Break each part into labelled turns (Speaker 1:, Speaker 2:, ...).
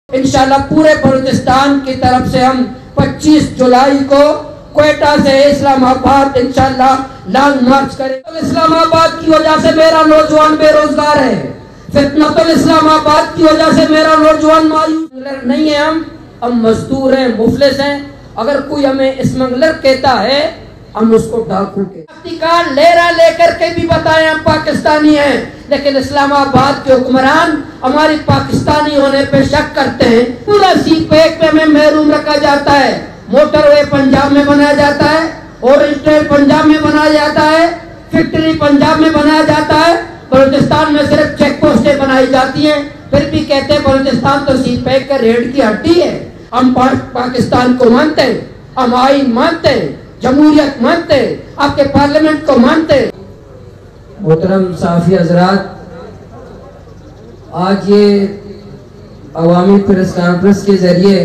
Speaker 1: انشاءاللہ پورے بلوچستان کی طرف سے ہم 25 جولائی کو کوئٹہ سے اسلام آباد انشاءاللہ لانگ مارچ کریں۔ اسلام آباد کی وجہ سے میرا نوجوان بے روزگار ہے، فتنۃ الاسلام آباد کی وجہ سے میرا نوجوان مایوس نہیں ہے، ہم مزدور ہیں، مفلس ہیں۔ اگر کوئی ہمیں اسمگلر کہتا ہے ہم اس کو ڈاکو کہتے ہیں۔ لے کر کے بھی بتائیں ہم پاکستانی ہیں، لیکن اسلام آباد کے حکمران ہماری پاکستانی ہونے پہ شک کرتے ہیں۔ پورا سی پیک میں ہمیں محروم رکھا جاتا ہے، موٹر وے پنجاب میں بنایا جاتا ہے، اورنج ٹریل پنجاب میں بنایا جاتا ہے، فیکٹری پنجاب میں بنایا جاتا ہے، بلوچستان میں صرف چیک پوسٹیں بنائی جاتی ہیں، پھر بھی کہتے ہیں بلوچستان تو سی پیک کا ریڑھ کی ہڈی ہے۔ ہم پاکستان کو مانتے ہیں، ہم آئین مانتے ہیں، جمہوریت مانتے ہیں، آپ کے پارلیمنٹ کو مانتے ہیں۔ محترم صحافی حضرات، آج یہ عوامی پریس کانفرنس کے ذریعے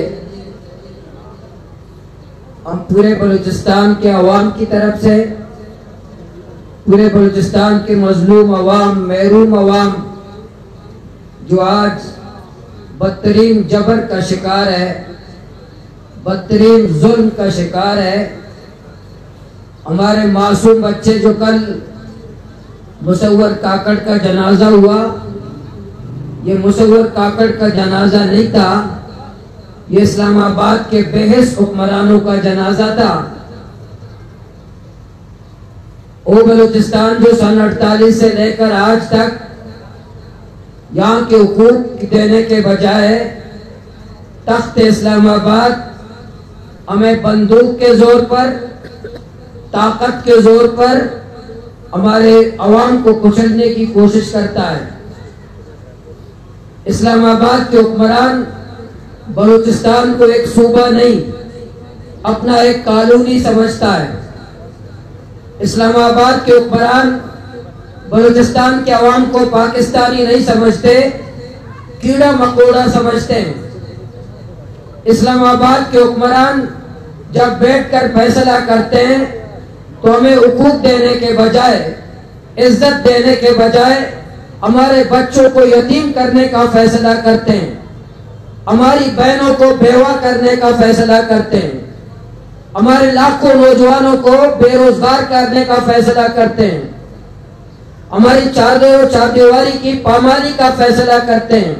Speaker 1: ہم پورے بلوچستان کے عوام کی طرف سے، پورے بلوچستان کے مظلوم عوام، محروم عوام جو آج بدترین جبر کا شکار ہے، بدترین ظلم کا شکار ہے، ہمارے معصوم بچے جو کل مصور کاکڑ کا جنازہ ہوا، یہ مصور کاکڑ کا جنازہ نہیں تھا، یہ اسلام آباد کے بے حس حکمرانوں کا جنازہ تھا۔ وہ بلوچستان جو سن 48 سے لے کر آج تک یہاں کے حقوق دینے کے بجائے تخت اسلام آباد ہمیں بندوق کے زور پر، طاقت کے زور پر ہمارے عوام کو کچلنے کی کوشش کرتا ہے۔ اسلام آباد کے حکمران بلوچستان کو ایک صوبہ نہیں، اپنا ایک کالونی سمجھتا ہے۔ اسلام آباد کے حکمران بلوچستان کے عوام کو پاکستانی نہیں سمجھتے، کیڑا مکوڑا سمجھتے ہیں۔ اسلام آباد کے حکمران جب بیٹھ کر فیصلہ کرتے ہیں تو ہمیں حقوق دینے کے بجائے، عزت دینے کے بجائے ہمارے بچوں کو یتیم کرنے کا فیصلہ کرتے ہیں، ہماری بہنوں کو بیوہ کرنے کا فیصلہ کرتے ہیں، ہمارے لاکھوں نوجوانوں کو بے روزگار کرنے کا فیصلہ کرتے ہیں، ہماری چاردیواری کی پامالی کا فیصلہ کرتے ہیں۔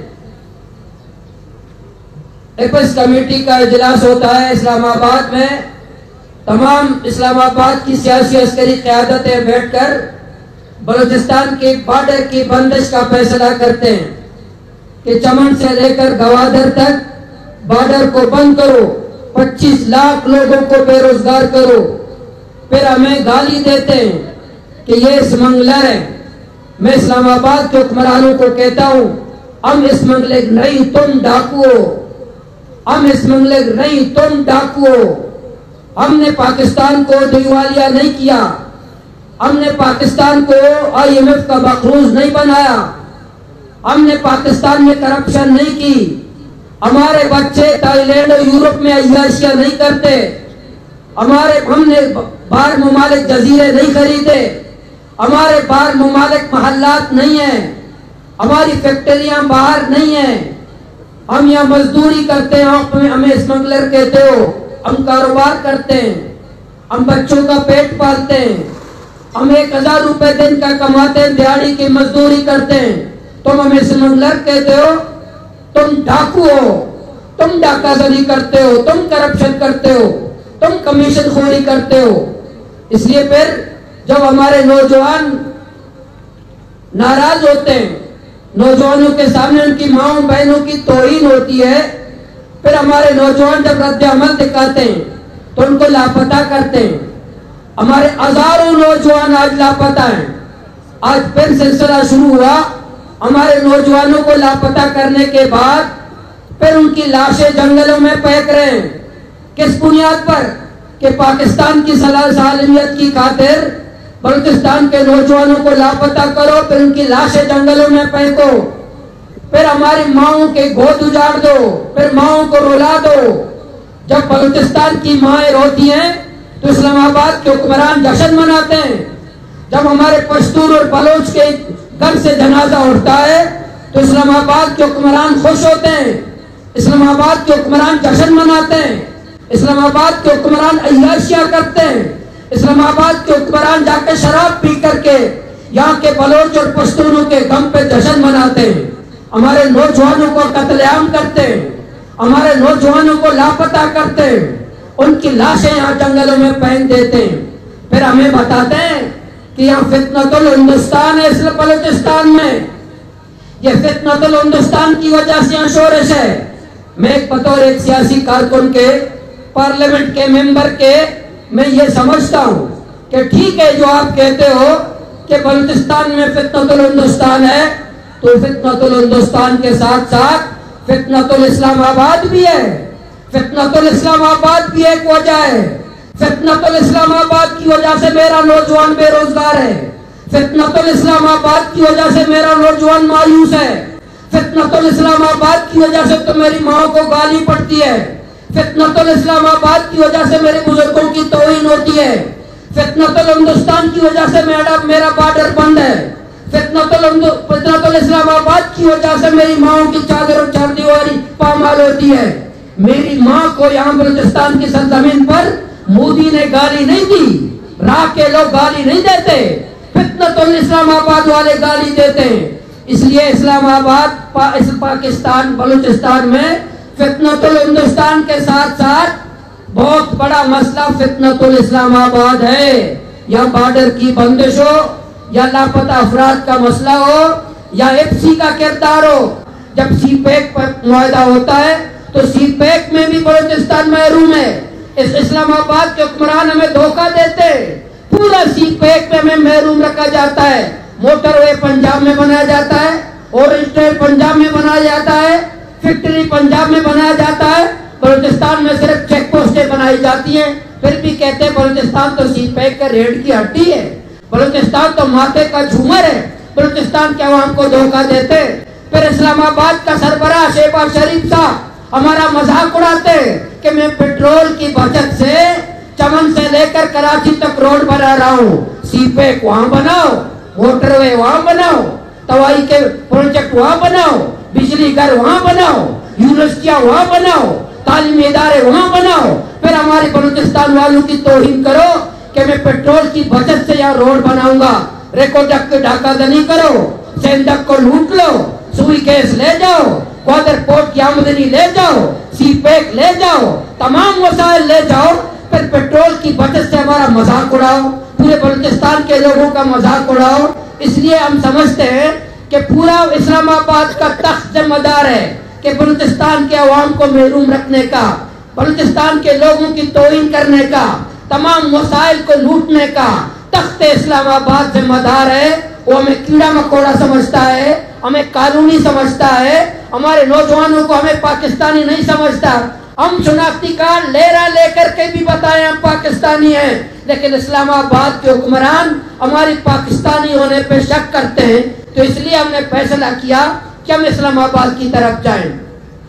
Speaker 1: ایپس کمیٹی کا اجلاس ہوتا ہے اسلام آباد میں، تمام اسلام آباد کی سیاسی عسکری قیادتیں بیٹھ کر بلوچستان کے بارڈر کی بندش کا فیصلہ کرتے ہیں کہ چمن سے لے کر گوادر تک بارڈر کو بند کرو، 25 لاکھ لوگوں کو بے روزگار کرو۔ پھر ہمیں گالی دیتے ہیں کہ یہ اسمگلر ہے۔ میں اسلام آباد کے حکمرانوں کو کہتا ہوں، ہم اسمگلر نہیں، تم ڈاکو ہو، ہم اسمگلر نہیں، تم ڈاکو ہو۔ ہم نے پاکستان کو دیوالیہ نہیں کیا، ہم نے پاکستان کو IMF کا مقروض نہیں بنایا، ہم نے پاکستان میں کرپشن نہیں کی، ہمارے بچے تھائی لینڈ اور یورپ میں عیاشیاں نہیں کرتے، ہم نے باہر ممالک جزیرے نہیں خریدے، ہمارے باہر ممالک محلات نہیں ہیں، ہماری فیکٹریاں باہر نہیں ہیں، ہم یہاں مزدوری کرتے ہیں، ہمیں اسمگلر کہتے ہو، ہم کاروبار کرتے ہیں، ہم بچوں کا پیٹ پالتے ہیں، ہم 1000 روپے دن کا کماتے ہیں، دیہاڑی کی مزدوری کرتے ہیں، تم ہمیں اسمگلر کہتے ہو، تم ڈاکو ہو، تم ڈاکہ زنی کرتے ہو، تم کرپشن کرتے ہو، تم کمیشن خوری کرتے ہو۔ اس لیے پھر جب ہمارے نوجوان ناراض ہوتے ہیں، نوجوانوں کے سامنے ان کی ماؤں بہنوں کی توہین ہوتی ہے، پھر ہمارے نوجوان جب رد عمل دکھاتے ہیں تو ان کو لاپتہ کرتے ہیں۔ ہمارے ہزاروں نوجوان آج لاپتہ ہیں، آج پھر سلسلہ شروع ہوا، ہمارے نوجوانوں کو لاپتہ کرنے کے بعد پھر ان کی لاشیں جنگلوں میں پھینک رہے ہیں۔ کس بنیاد پر؟ کہ پاکستان کی سالمیت کی خاطر بلوچستان کے نوجوانوں کو لاپتہ کرو، پھر ان کی لاشیں جنگلوں میں پھینکو، پھر ہماری ماؤں کے گود اجاڑ دو، پھر ماؤں کو رلا دو۔ جب بلوچستان کی مائیں روتی ہیں تو اسلام آباد کے حکمران جشن مناتے ہیں، جب ہمارے پشتون اور بلوچ کے گھر سے جنازہ اٹھتا ہے تو اسلام آباد کے حکمران خوش ہوتے ہیں اسلام آباد کے حکمران جشن مناتے ہیں، اسلام آباد کے حکمران عیاشیاں کرتے ہیں، اسلام آباد کے حکمران جا کے شراب پی کر کے یہاں کے بلوچ اور پشتونوں کے غم پہ جشن مناتے ہیں، ہمارے نوجوانوں کو قتل عام کرتے ہیں، ہمارے نوجوانوں کو لاپتہ کرتے ہیں، ان کی لاشیں یہاں جنگلوں میں پھینک دیتے ہیں، پھر ہمیں بتاتے ہیں کہ یہاں فتنۃ الہندوستان ہے اس بلوچستان میں، یہ فتنۃ الہندوستان کی وجہ سے یہاں شورش ہے۔ میں ایک بطور ایک سیاسی کارکن کے، پارلیمنٹ کے ممبر کے، میں یہ سمجھتا ہوں کہ ٹھیک ہے جو آپ کہتے ہو کہ بلوچستان میں فتنۃ الہندوستان ہے، تو فتنۃ الہندوستان کے ساتھ ساتھ فتنۃ الاسلام آباد بھی ہے، فتنۃ الاسلام آباد بھی ایک وجہ ہے، فتنۃ الاسلام آباد کی وجہ سے میرا نوجوان بے روزگار ہے، فتنۃ الاسلام آباد کی وجہ سے میرا نوجوان مایوس ہے، فتنۃ الاسلام آباد کی وجہ سے تو میری ماں کو گالی پڑتی ہے، فتنۃ الاسلام آباد کی وجہ سے میرے بزرگوں کی توہین ہوتی ہے، فتنۃ الہندوستان کی وجہ سے میرا بارڈر بند ہے، فتنۃ الاسلام آباد کی وجہ سے میری ماں کی چادر اور چار دیواری پامال ہوتی ہے۔ میری ماں کو یہاں بلوچستان کی سرزمین پر مودی نے گالی نہیں دی، راہ کے لوگ گالی نہیں دیتے، فتنۃ الاسلام آباد والے گالی دیتے ہیں۔ اس لیے اسلام آباد پاکستان بلوچستان میں فتنۃ الہندوستان کے ساتھ ساتھ بہت بڑا مسئلہ فتنۃ الاسلام آباد ہے۔ یا بارڈر کی بندش ہو، یا لاپتہ افراد کا مسئلہ ہو، یا ایف سی کا کردار ہو، جب سی پیک پر معاہدہ ہوتا ہے تو سی پیک میں بھی بلوچستان محروم ہے۔ اس اسلام آباد کے حکمران ہمیں دھوکہ دیتے، پورا سی پیک میں ہمیں محروم رکھا جاتا ہے۔ موٹر وے پنجاب میں بنایا جاتا ہے، اورنج ٹرین پنجاب میں بنایا جاتا ہے، فیکٹری پنجاب میں بنایا جاتا ہے، بلوچستان میں صرف چیک پوسٹیں بنائی جاتی ہیں، پھر بھی کہتے ہیں بلوچستان تو سی پیک کا ریڑھ کی ہڈی ہے، بلوچستان تو ماتھے کا جھومر ہے، بلوچستان کے عوام کو دھوکہ دیتے۔ پھر اسلام آباد کا سربراہ شہباز شریف صاحب ہمارا مذاق اڑاتے کہ میں پیٹرول کی بچت سے چمن سے لے کر کراچی تک روڈ بنا رہا ہوں، سی پیک وہاں بناؤ، موٹر وے وہاں بناؤ، توائی کے پروجیکٹ وہاں بناؤ، بجلی گھر وہاں بناؤ، یونیورسٹیاں وہاں بناؤ، تعلیمی ادارے وہاں بناؤ، پھر ہمارے بلوچستان والوں کی توہین کرو کہ میں پیٹرول کی بچت سے یہاں روڈ بناؤں گا، ریکو ڈک ڈاکہ دنی کرو، سینڈک کو لوٹ لو، سوئی کیس لے جاؤ، کوادر پورٹ کی آمدنی لے جاؤ، سی پیک لے جاؤ، تمام وسائل لے جاؤ، پھر پیٹرول کی بچت سے ہمارا مذاق اڑاؤ، پورے بلوچستان کے لوگوں کا مذاق اڑاؤ۔ اس لیے ہم سمجھتے ہیں کہ پورا اسلام آباد کا تخت ذمہ دار ہے کہ بلوچستان کے عوام کو محروم رکھنے کا، بلوچستان کے لوگوں کی توہین کرنے کا، تمام وسائل کو لوٹنے کا تخت اسلام آباد ذمہ دار ہے۔ وہ ہمیں کیڑا مکوڑا سمجھتا ہے، ہمیں قانونی سمجھتا ہے، ہمارے نوجوانوں کو ہمیں پاکستانی نہیں سمجھتا۔ ہم شناختی کارڈ لے کر کے بھی بتائیں ہم پاکستانی ہیں، لیکن اسلام آباد کے حکمران ہماری پاکستانی ہونے پہ شک کرتے ہیں، تو اس لیے ہم نے فیصلہ کیا کہ ہم اسلام آباد کی طرف جائیں۔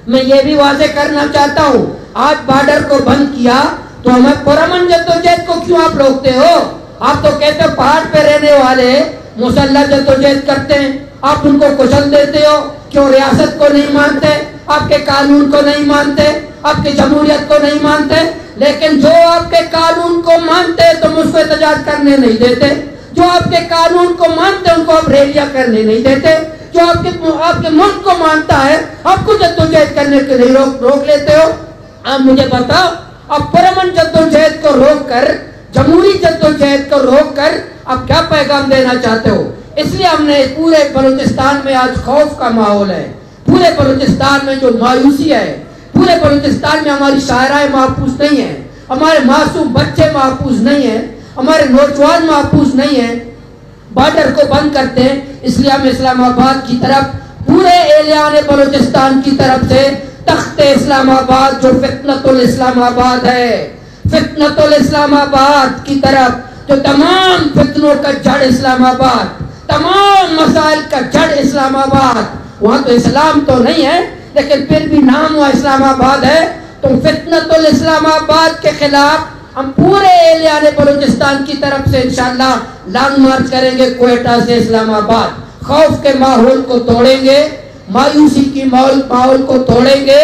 Speaker 1: میں یہ بھی واضح کرنا چاہتا ہوں، آج بارڈر کو بند کیا تو ہمیں پرامن جدوجہد کو کیوں آپ روکتے ہو؟ آپ تو کہتے ہو پہاڑ پہ رہنے والے مسلح جدوجہد کرتے ہیں، آپ ان کو کچل دیتے ہو، کیوں ریاست کو نہیں مانتے، آپ کے قانون کو نہیں مانتے، آپ کی جمہوریت کو نہیں مانتے؟ لیکن جو آپ کے قانون کو مانتے تم اس کو احتجاج کرنے نہیں دیتے، جو آپ کے قانون کو مانتے ان کو آپ ریلیاں کرنے نہیں دیتے، جو آپ کے ملک کو مانتا ہے آپ کو جدوجہد کرنے کے لیے روک لیتے ہو۔ آپ مجھے بتاؤ، آپ پرامن جدوجہد کو روک کر، جمہوری جدوجہد کو روک کر آپ کیا پیغام دینا چاہتے ہو؟ اس لیے ہم نے پورے بلوچستان میں آج خوف کا ماحول ہے، پورے بلوچستان میں جو مایوسی ہے، پورے بلوچستان میں ہماری شاعرائیں محفوظ نہیں ہیں، ہمارے معصوم بچے محفوظ نہیں ہیں، ہمارے نوجوان محفوظ نہیں ہیں، بارڈر کو بند کرتے ہیں۔ اس لیے ہم اسلام آباد کی طرف، پورے اہلیان بلوچستان کی طرف سے تخت اسلام آباد جو فتنۃ الاسلام آباد ہے، فتنۃ الاسلام آباد کی طرف جو تمام فتنوں کا جڑ اسلام آباد، تمام مسائل کا جڑ اسلام آباد، وہاں تو اسلام تو نہیں ہے لیکن پھر بھی نام ہوا اسلام آباد ہے، تو فتنۃ الاسلام آباد کے خلاف ہم پورے اہلیان بلوچستان کی طرف سے انشاءاللہ لانگ مارچ کریں گے کوئٹہ سے اسلام آباد، خوف کے ماحول کو توڑیں گے، مایوسی کی ماحول کو توڑیں گے،